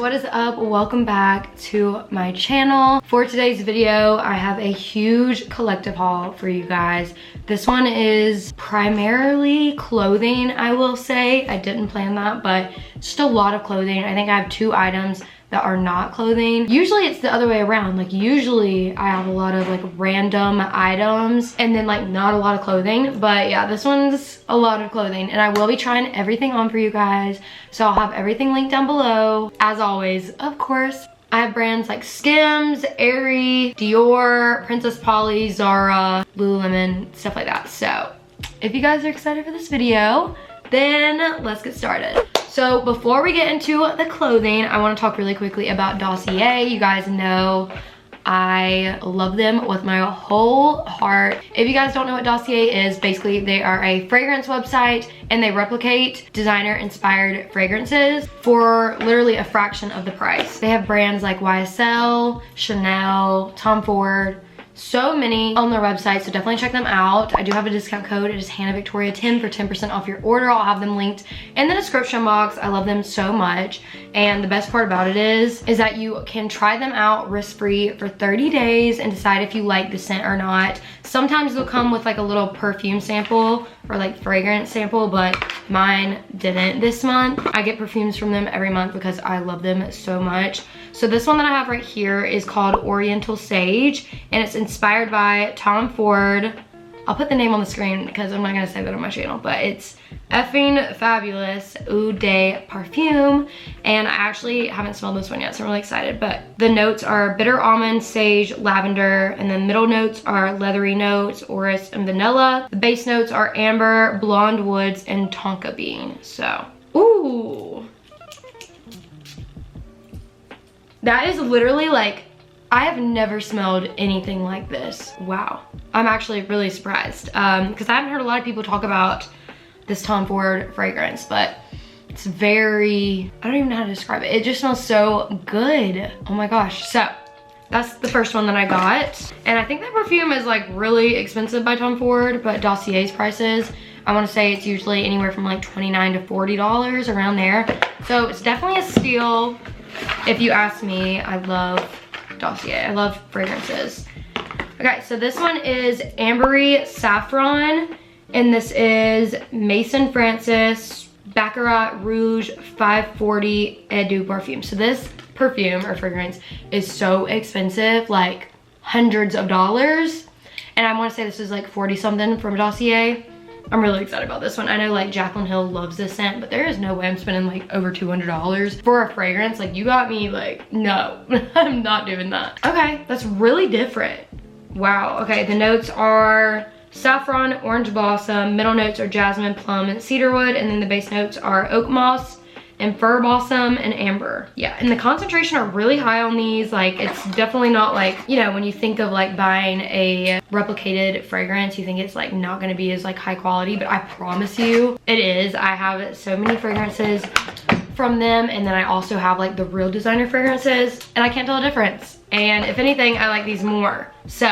what is up? Welcome back to my channel. For today's video, I have a huge collective haul for you guys. This one is primarily clothing, I will say. I didn't plan that, but just a lot of clothing. I think I have 2 items that are not clothing. Usually it's the other way around. Like usually I have a lot of like random items and then like not a lot of clothing. But yeah, this one's a lot of clothing and I will be trying everything on for you guys. So I'll have everything linked down below. As always, of course, I have brands like Skims, Aerie, Dior, Princess Polly, Zara, Lululemon, stuff like that. So if you guys are excited for this video, then let's get started. So before we get into the clothing, I want to talk really quickly about Dossier. You guys know I love them with my whole heart. If you guys don't know what Dossier is, basically they are a fragrance website and they replicate designer inspired fragrances for literally a fraction of the price. They have brands like YSL, Chanel, Tom Ford, so many on their website, so definitely check them out. I do have a discount code. It is Hannah Victoria 10 for 10% off your order. I'll have them linked in the description box. I love them so much. And the best part about it is that you can try them out risk-free for 30 days and decide if you like the scent or not. Sometimes they'll come with like a little perfume sample or like fragrance sample, but mine didn't this month. I get perfumes from them every month because I love them so much. So this one that I have right here is called Oriental Sage and it's inspired by Tom Ford. I'll put the name on the screen because I'm not gonna say that on my channel, but it's effing fabulous Eau de Parfum. And I actually haven't smelled this one yet, so I'm really excited. But the notes are bitter almond, sage, lavender, and then middle notes are leathery notes, orris, and vanilla. The base notes are amber, blonde woods, and tonka bean. So, ooh. That is literally like, I have never smelled anything like this. Wow. I'm actually really surprised because I haven't heard a lot of people talk about this Tom Ford fragrance, but it's very, I don't even know how to describe it. It just smells so good. Oh my gosh. So that's the first one that I got. And I think that perfume is like really expensive by Tom Ford, but Dossier's prices, I want to say it's usually anywhere from like $29 to $40 around there. So it's definitely a steal. If you ask me, I love Dossier. I love fragrances. Okay, so this one is Ambery Saffron, and this is Maison Francis Baccarat Rouge 540 Eau de Parfum. So this perfume or fragrance is so expensive, like hundreds of dollars. And I want to say this is like 40 something from Dossier. I'm really excited about this one. I know like Jaclyn Hill loves this scent, but there is no way I'm spending like over $200 for a fragrance. Like you got me like, no, I'm not doing that. Okay, that's really different. Wow, okay, the notes are saffron, orange blossom, middle notes are jasmine, plum, and cedarwood, and then the base notes are oak moss and fir balsam and amber. Yeah, and the concentration are really high on these. Like it's definitely not like, you know, when you think of like buying a replicated fragrance, you think it's like not gonna be as like high quality, but I promise you it is. I have so many fragrances from them, and then I also have like the real designer fragrances, and I can't tell a difference. And if anything, I like these more. So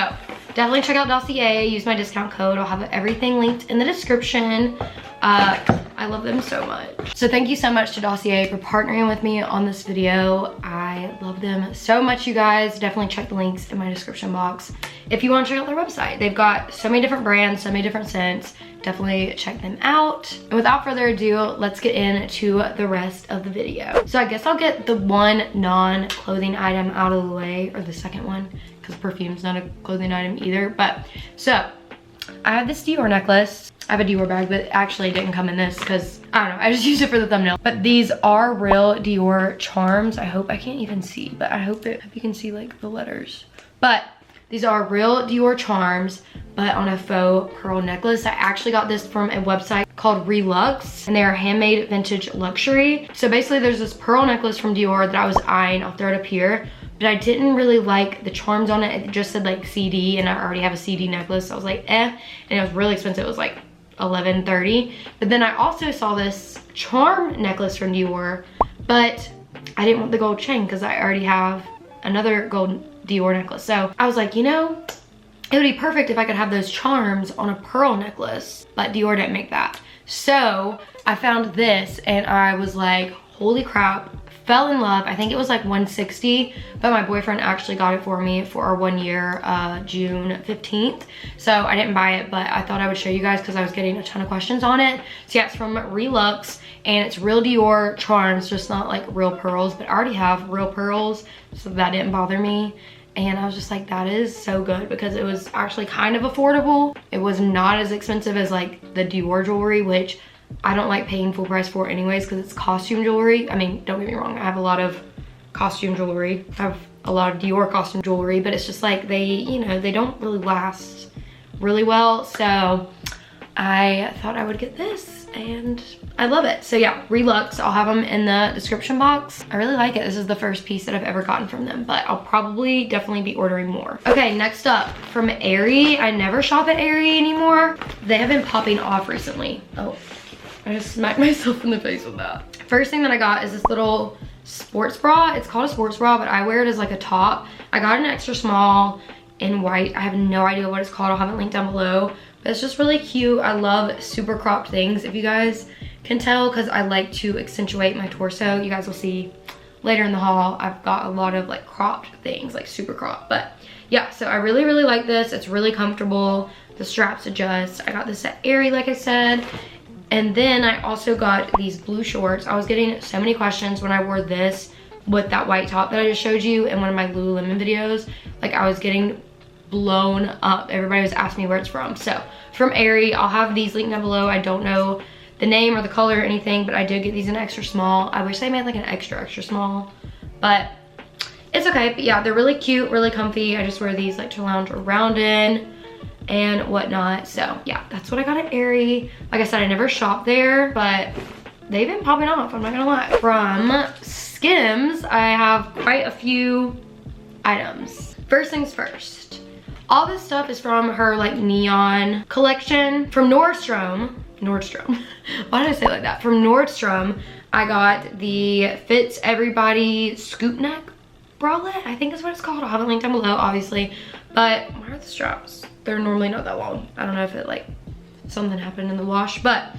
definitely check out Dossier, use my discount code. I'll have everything linked in the description. I love them so much. So thank you so much to Dossier for partnering with me on this video. I love them so much, you guys. Definitely check the links in my description box if you want to check out their website. They've got so many different brands, so many different scents. Definitely check them out. And without further ado, let's get into the rest of the video. So I guess I'll get the one non-clothing item out of the way, or the second one, because perfume's not a clothing item either. But so I have this Dior necklace. I have a Dior bag, but actually it didn't come in this because, I don't know, I just used it for the thumbnail. But these are real Dior charms. I hope, I can't even see, but I hope you can see like the letters. But these are real Dior charms, but on a faux pearl necklace. I actually got this from a website called Relux, and they are handmade vintage luxury. So basically there's this pearl necklace from Dior that I was eyeing. I'll throw it up here. But I didn't really like the charms on it. It just said like CD, and I already have a CD necklace. So I was like, eh. And it was really expensive. It was like $11.30. But then I also saw this charm necklace from Dior, but I didn't want the gold chain because I already have another gold Dior necklace. So I was like, you know, it would be perfect if I could have those charms on a pearl necklace, but Dior didn't make that. So I found this and I was like, holy crap, fell in love. I think it was like $160, but my boyfriend actually got it for me for our 1 year, June 15th. So I didn't buy it, but I thought I would show you guys because I was getting a ton of questions on it. So yeah, it's from Relux, and it's real Dior charms, just not like real pearls, but I already have real pearls, so that didn't bother me. And I was just like, that is so good, because it was actually kind of affordable. It was not as expensive as like the Dior jewelry, which I don't like paying full price for anyways, because it's costume jewelry. I mean, don't get me wrong, I have a lot of costume jewelry. I have a lot of Dior costume jewelry, but it's just like they, you know, they don't really last really well. So I thought I would get this, and I love it. So yeah, Relux, I'll have them in the description box. I really like it. This is the first piece that I've ever gotten from them, but I'll probably definitely be ordering more. Okay, next up, from Aerie. I never shop at Aerie anymore. They have been popping off recently. Oh, I just smacked myself in the face with that. First thing that I got is this little sports bra. It's called a sports bra, but I wear it as like a top. I got an extra small in white. I have no idea what it's called. I'll have it linked down below, but it's just really cute. I love super cropped things, if you guys can tell, because I like to accentuate my torso. You guys will see later in the haul, I've got a lot of like cropped things, like super cropped. But yeah, so I really, really like this. It's really comfortable. The straps adjust. I got this at Aerie, like I said. And then I also got these blue shorts. I was getting so many questions when I wore this with that white top that I just showed you in one of my Lululemon videos. Like, I was getting blown up. Everybody was asking me where it's from. So from Aerie, I'll have these linked down below. I don't know the name or the color or anything, but I did get these in extra small. I wish they made like an extra small, but it's okay. But yeah, they're really cute, really comfy. I just wear these like to lounge around in and whatnot. So yeah, that's what I got at Aerie. Like I said, I never shopped there, but they've been popping off, I'm not gonna lie. From Skims, I have quite a few items. First things first, all this stuff is from her like neon collection from Nordstrom. Why did I say it like that? From Nordstrom, I got the Fits Everybody scoop neck bralette, I think is what it's called. I'll have it linked down below, obviously. But where are the straps? They're normally not that long. I don't know if it like something happened in the wash, but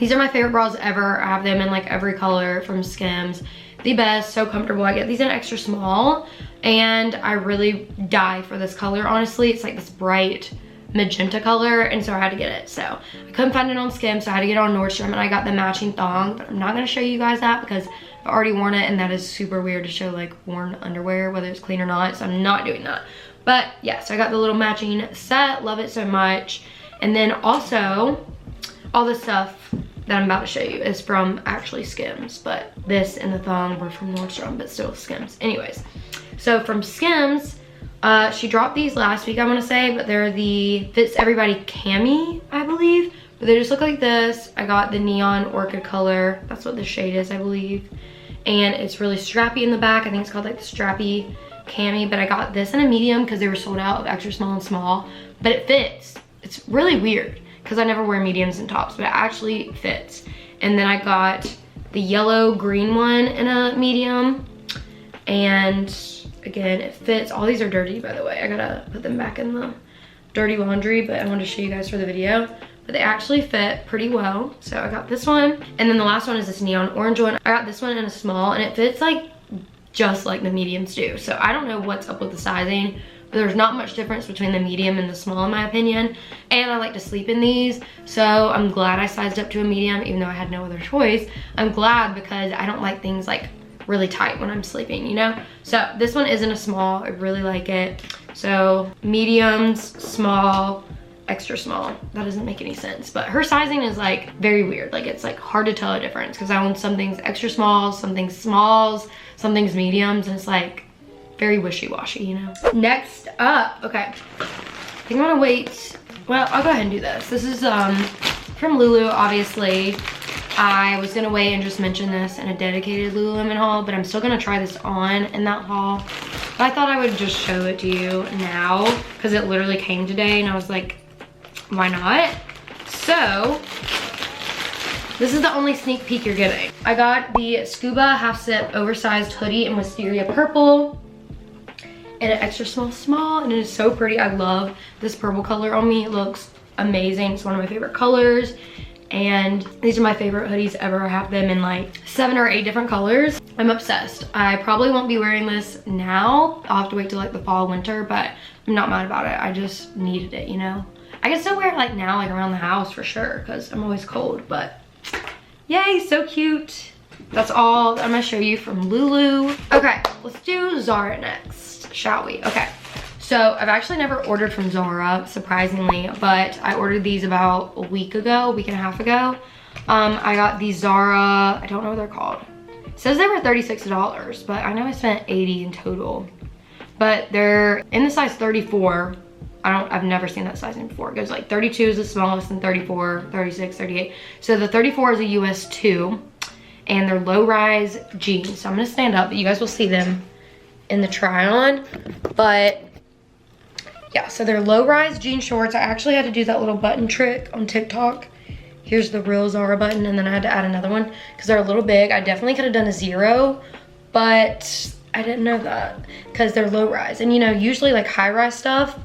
these are my favorite bras ever. I have them in like every color from Skims. The best, so comfortable. I get these in extra small, and I really die for this color, honestly. It's like this bright magenta color, and so I had to get it. So I couldn't find it on Skims, so I had to get it on Nordstrom, and I got the matching thong, but I'm not gonna show you guys that because I've already worn it, and that is super weird to show like worn underwear, whether it's clean or not, so I'm not doing that. But yeah, so I got the little matching set, love it so much. And then also, all the stuff that I'm about to show you is from actually Skims, but this and the thong were from Nordstrom, but still Skims. Anyways, so from Skims, she dropped these last week, I wanna say, but they're the Fits Everybody Cami, I believe. But they just look like this. I got the neon orchid color. That's what the shade is, I believe. And it's really strappy in the back. I think it's called like the strappy cami, but I got this in a medium because they were sold out of extra small and small, but it fits. It's really weird because I never wear mediums and tops, but it actually fits. And then I got the yellow green one in a medium, and again, it fits. All these are dirty, by the way. I gotta put them back in the dirty laundry, but I wanted to show you guys for the video. But they actually fit pretty well. So I got this one, and then the last one is this neon orange one. I got this one in a small, and it fits like just like the mediums do. So I don't know what's up with the sizing, but there's not much difference between the medium and the small in my opinion. And I like to sleep in these, so I'm glad I sized up to a medium, even though I had no other choice. I'm glad because I don't like things like really tight when I'm sleeping, you know? So this one isn't a small, I really like it. So mediums, small, extra small. That doesn't make any sense, but her sizing is like very weird. Like, it's like hard to tell a difference because I own some things extra small, some things smalls, some things mediums, and it's like very wishy-washy, you know? Next up, okay, I think I'm gonna wait. Well, I'll go ahead and do this. This is from Lulu, obviously. I was gonna wait and just mention this in a dedicated Lululemon haul, but I'm still gonna try this on in that haul. But I thought I would just show it to you now because it literally came today, and I was like, why not? So this is the only sneak peek you're getting. I got the Scuba half zip oversized hoodie in wisteria purple and an extra small, and it is so pretty. I love this purple color on me. It looks amazing. It's one of my favorite colors. And these are my favorite hoodies ever. I have them in like 7 or 8 different colors. I'm obsessed. I probably won't be wearing this now. I'll have to wait till like the fall, winter, but I'm not mad about it. I just needed it, you know? I can still wear it like now, like around the house for sure, because I'm always cold, but yay, so cute. That's all I'm gonna show you from Lulu. Okay, let's do Zara next, shall we? Okay. So I've actually never ordered from Zara, surprisingly, but I ordered these about a week and a half ago. I got these Zara, I don't know what they're called. It says they were $36, but I know I spent $80 in total. But they're in the size 34. I've never seen that sizing before. It goes like 32 is the smallest and 34, 36, 38. So the 34 is a US 2 and they're low rise jeans. So I'm gonna stand up, but you guys will see them in the try on. But yeah, so they're low-rise jean shorts. I actually had to do that little button trick on TikTok. Here's the real Zara button, and then I had to add another one because they're a little big. I definitely could have done a 0, but I didn't know that because they're low-rise. And you know, usually like high-rise stuff,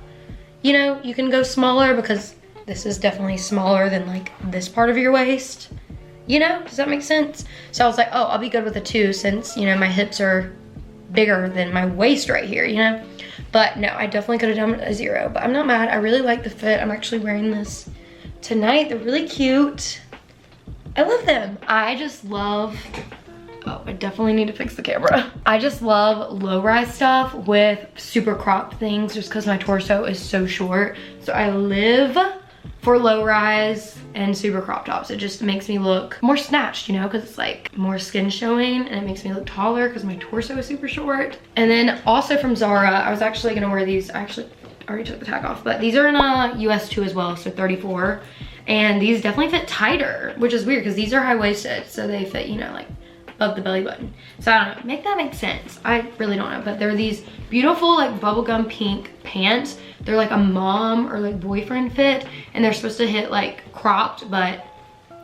you know, you can go smaller because this is definitely smaller than like this part of your waist. You know, does that make sense? So I was like, oh, I'll be good with a 2 since, you know, my hips are bigger than my waist right here, you know? But no, I definitely could have done a 0, but I'm not mad. I really like the fit. I'm actually wearing this tonight. They're really cute. I love them. I just love, oh, I definitely need to fix the camera. I just love low-rise stuff with super cropped things just because my torso is so short. So I live for low-rise and super crop tops. It just makes me look more snatched, you know, because it's like more skin showing and it makes me look taller because my torso is super short. And then also from Zara, I was actually gonna wear these. I actually already took the tag off, but these are in a US 2 as well, so 34. And these definitely fit tighter, which is weird because these are high-waisted, so they fit, you know, like above the belly button. So I don't know, make that make sense. I really don't know, but they're these beautiful like bubblegum pink pants. They're like a mom or like boyfriend fit, and they're supposed to hit like cropped, but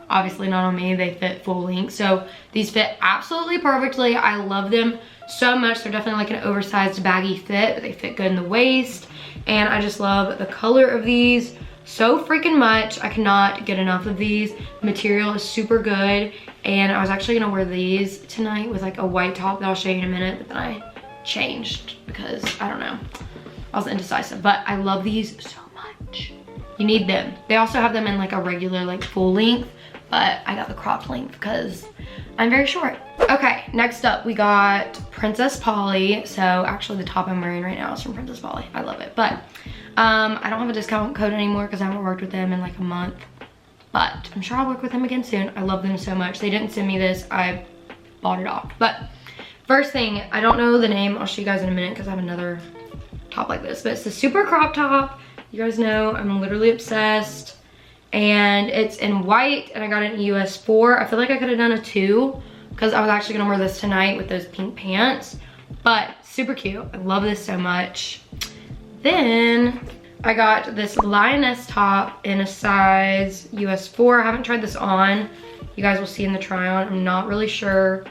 obviously not on me. They fit full length. So these fit absolutely perfectly. I love them so much. They're definitely like an oversized baggy fit, but they fit good in the waist. And I just love the color of these so freaking much. I cannot get enough of these. The material is super good. And I was actually gonna wear these tonight with like a white top that I'll show you in a minute, but then I changed because I don't know. I was indecisive, but I love these so much. You need them. They also have them in like a regular like full length, but I got the cropped length because I'm very short. Okay, next up we got Princess Polly. So actually the top I'm wearing right now is from Princess Polly. I love it, but I don't have a discount code anymore because I haven't worked with them in like a month, but I'm sure I'll work with them again soon. I love them so much. They didn't send me this, I bought it off. But first thing, I don't know the name. I'll show you guys in a minute because I have another top like this, but it's a super crop top. You guys know I'm literally obsessed, and it's in white, and I got it in US 4. I feel like I could have done a 2 because I was actually gonna wear this tonight with those pink pants, but super cute. I love this so much. Then I got this lioness top in a size US 4. I haven't tried this on. You guys will see in the try on. I'm not really sure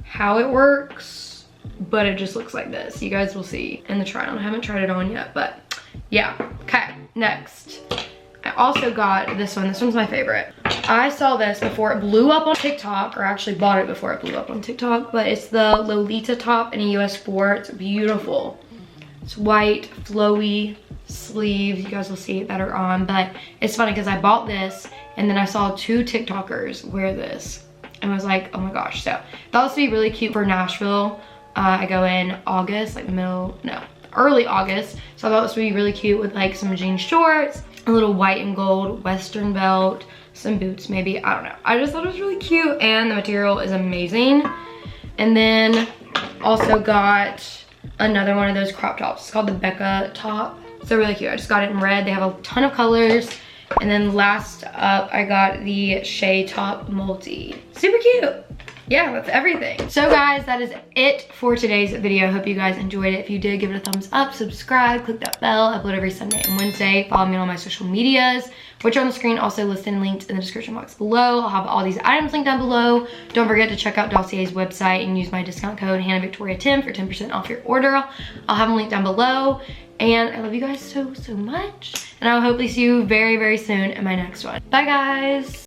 how it works, but it just looks like this. You guys will see in the try on. I haven't tried it on yet, but yeah. Okay, next. I also got this one. This one's my favorite. I saw this before it blew up on TikTok, or actually bought it before it blew up on TikTok, but it's the Lolita top in a US 4. It's beautiful. It's white, flowy sleeves. You guys will see it better on, but it's funny because I bought this and then I saw 2 TikTokers wear this and I was like, oh my gosh. So that would be really cute for Nashville. I go in August, like early August. So I thought this would be really cute with like some jean shorts, a little white and gold Western belt, some boots maybe, I don't know. I just thought it was really cute and the material is amazing. And then also got another one of those crop tops. It's called the Becca top. So really cute. I just got it in red. They have a ton of colors. And then last up, I got the Shea top multi. Super cute. Yeah, that's everything. So guys, that is it for today's video. Hope you guys enjoyed it. If you did, give it a thumbs up, subscribe, click that bell. I upload every Sunday and Wednesday. Follow me on all my social medias, which are on the screen, also listed and linked in the description box below. I'll have all these items linked down below. Don't forget to check out Dossier's website and use my discount code HannahVictoria10 for 10% off your order. I'll have them linked down below. And I love you guys so, so much. And I'll hopefully see you very, very soon in my next one. Bye guys.